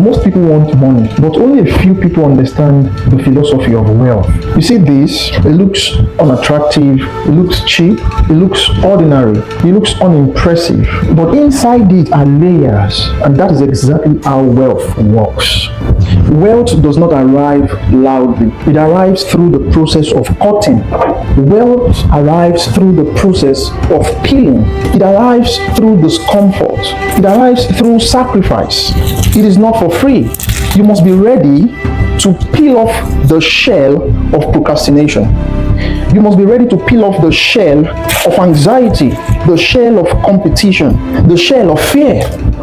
Most people want money, but only a few people understand the philosophy of wealth. You see this, it looks unattractive, it looks cheap, it looks ordinary, it looks unimpressive, but inside it are layers, and that is exactly how wealth works. Wealth does not arrive loudly. It arrives through the process of cutting. Wealth arrives through the process of peeling. It arrives through discomfort. It arrives through sacrifice. It is not for free. You must be ready to peel off the shell of procrastination. You must be ready to peel off the shell of anxiety, the shell of competition, the shell of fear.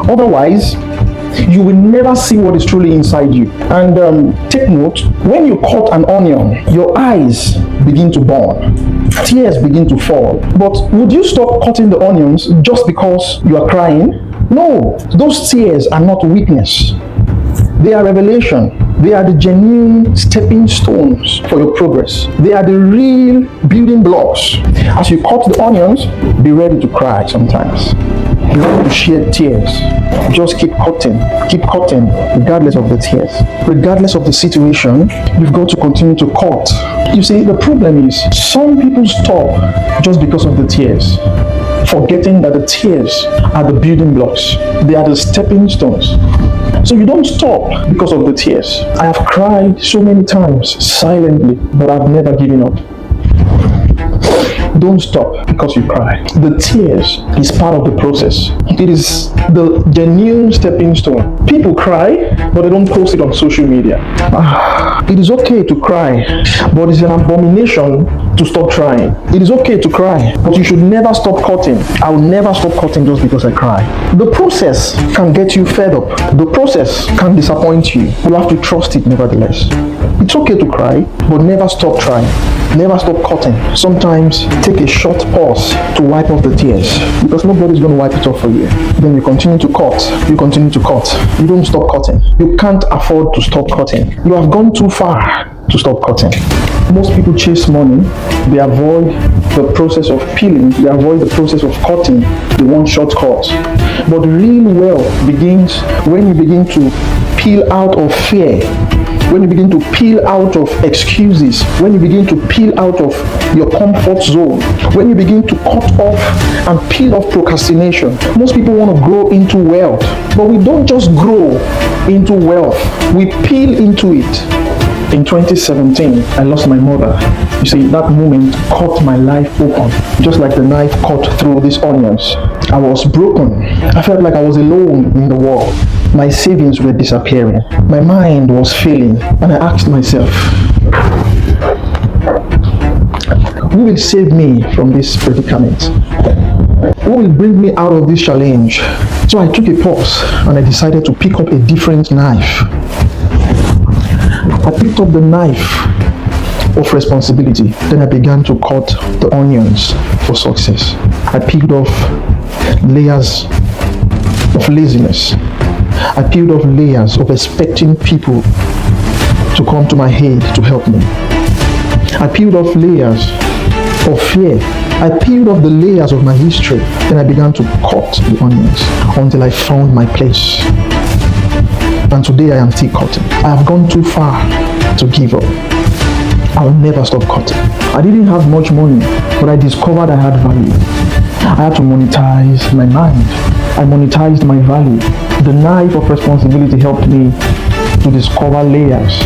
Otherwise, you will never see what is truly inside you. And take note, when you cut an onion, your eyes begin to burn, tears begin to fall. But would you stop cutting the onions just because you are crying? No, those tears are not weakness. They are revelation. They are the genuine stepping stones for your progress. They are the real building blocks. As you cut the onions, be ready to cry sometimes. Be ready to shed tears. Just keep cutting, regardless of the tears. Regardless of the situation, you've got to continue to cut. You see, the problem is, some people stop just because of the tears, forgetting that the tears are the building blocks. They are the stepping stones. So you don't stop because of the tears. I have cried so many times silently, but I've never given up. Don't stop because you cry. The tears is part of the process. It is the genuine stepping stone. People cry, but they don't post it on social media. It is okay to cry, but it's an abomination to stop trying. It is okay to cry, but you should never stop cutting. I will never stop cutting just because I cry. The process can get you fed up. The process can disappoint you. You have to trust it nevertheless. It's okay to cry, but never stop trying. Never stop cutting. Sometimes take a short pause to wipe off the tears, because nobody's going to wipe it off for you. Then you continue to cut. You continue to cut. You don't stop cutting. You can't afford to stop cutting. You have gone too far to stop cutting. Most people chase money. They avoid the process of peeling. They avoid the process of cutting. They want shortcuts. But real wealth begins when you begin to peel out of fear, when you begin to peel out of excuses, when you begin to peel out of your comfort zone, when you begin to cut off and peel off procrastination. Most people want to grow into wealth, but we don't just grow into wealth, we peel into it. In 2017, I lost my mother. You see, that moment cut my life open, just like the knife cut through these onions. I was broken. I felt like I was alone in the world. My savings were disappearing. My mind was failing. And I asked myself, who will save me from this predicament? Who will bring me out of this challenge? So I took a pause and I decided to pick up a different knife. I picked up the knife of responsibility. Then I began to cut the onions for success. I peeled off layers of laziness. I peeled off layers of expecting people to come to my aid to help me. I peeled off layers of fear. I peeled off the layers of my history. Then I began to cut the onions until I found my place. And today I am still cutting. I have gone too far to give up. I will never stop cutting. I didn't have much money, but I discovered I had value. I had to monetize my mind. I monetized my value. The knife of responsibility helped me to discover layers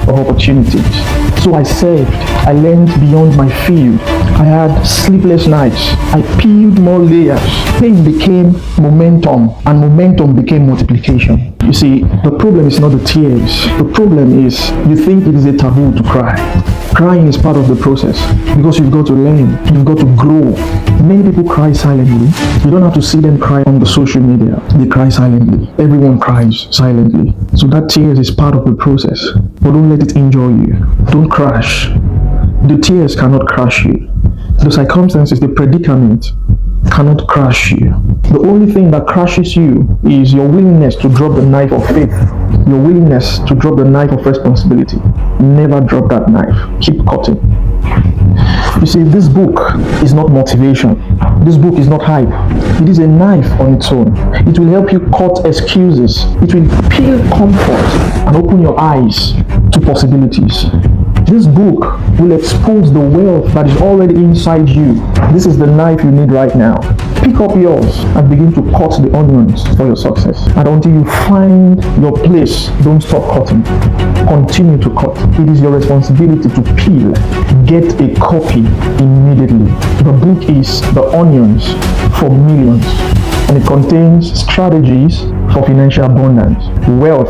of opportunities. So I served. I learned beyond my field. I had sleepless nights. I peeled more layers. Pain became momentum, and momentum became multiplication. You see, the problem is not the tears. The problem is you think it is a taboo to cry. Crying is part of the process because you've got to learn, you've got to grow. Many people cry silently. You don't have to see them cry on the social media. They cry silently. Everyone cries silently. So that tears is part of the process. But don't let it injure you. Don't crash. The tears cannot crush you. The circumstances, the predicament cannot crush you. The only thing that crushes you is your willingness to drop the knife of faith, your willingness to drop the knife of responsibility. Never drop that knife. Keep cutting. You see, this book is not motivation. This book is not hype. It is a knife on its own. It will help you cut excuses. It will peel comfort and open your eyes to possibilities. This book will expose the wealth that is already inside you. This is the knife you need right now. Pick up yours and begin to cut the onions for your success. And until you find your place, don't stop cutting. Continue to cut. It is your responsibility to peel. Get a copy immediately. The book is The Onions for Millions, and it contains strategies for financial abundance. Wealth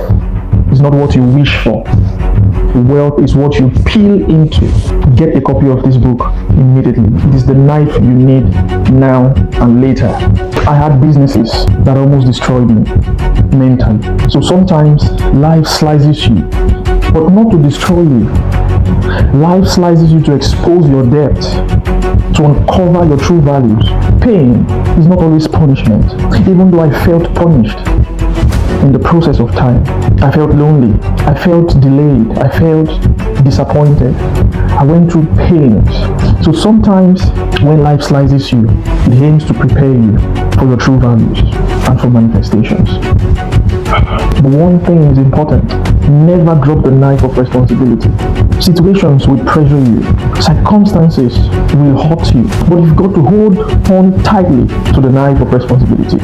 is not what you wish for. Wealth is what you peel into. Get a copy of this book immediately. It is the knife you need now and later. I had businesses that almost destroyed me mentally. So sometimes life slices you, but not to destroy you. Life slices you to expose your debt, to uncover your true values. Pain is not always punishment. Even though I felt punished in the process of time, I felt lonely, I felt delayed, I felt disappointed, I went through pains. So sometimes when life slices you, it aims to prepare you for your true values and for manifestations. But one thing is important: never drop the knife of responsibility. Situations will pressure you, circumstances will hurt you, but you've got to hold on tightly to the knife of responsibility.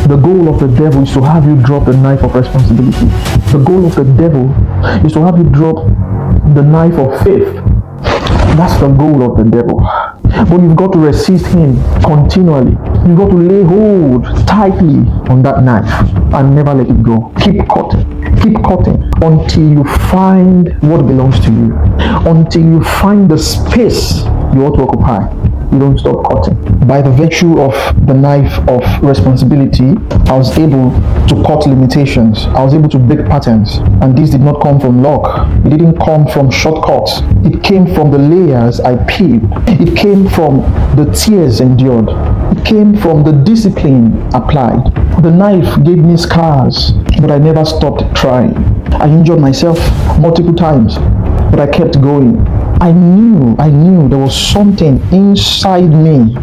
The goal of the devil is to have you drop the knife of responsibility. The goal of the devil is to have you drop the knife of faith. That's the goal of the devil. But you've got to resist him continually. You've got to lay hold tightly on that knife and never let it go. Keep cutting. Keep cutting until you find what belongs to you. Until you find the space you ought to occupy. You don't stop cutting. By the virtue of the knife of responsibility, I was able to cut limitations. I was able to break patterns. And this did not come from luck. It didn't come from shortcuts. It came from the layers I peeled. It came from the tears endured. It came from the discipline applied. The knife gave me scars, but I never stopped trying. I injured myself multiple times, but I kept going. I knew there was something inside me.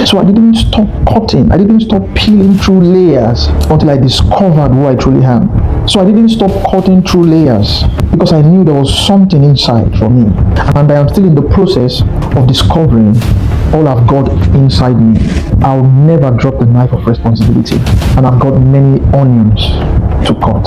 So I didn't stop cutting. I didn't stop peeling through layers until I discovered who I truly am. So I didn't stop cutting through layers because I knew there was something inside for me. And I am still in the process of discovering all I've got inside me. I'll never drop the knife of responsibility. And I've got many onions to cut.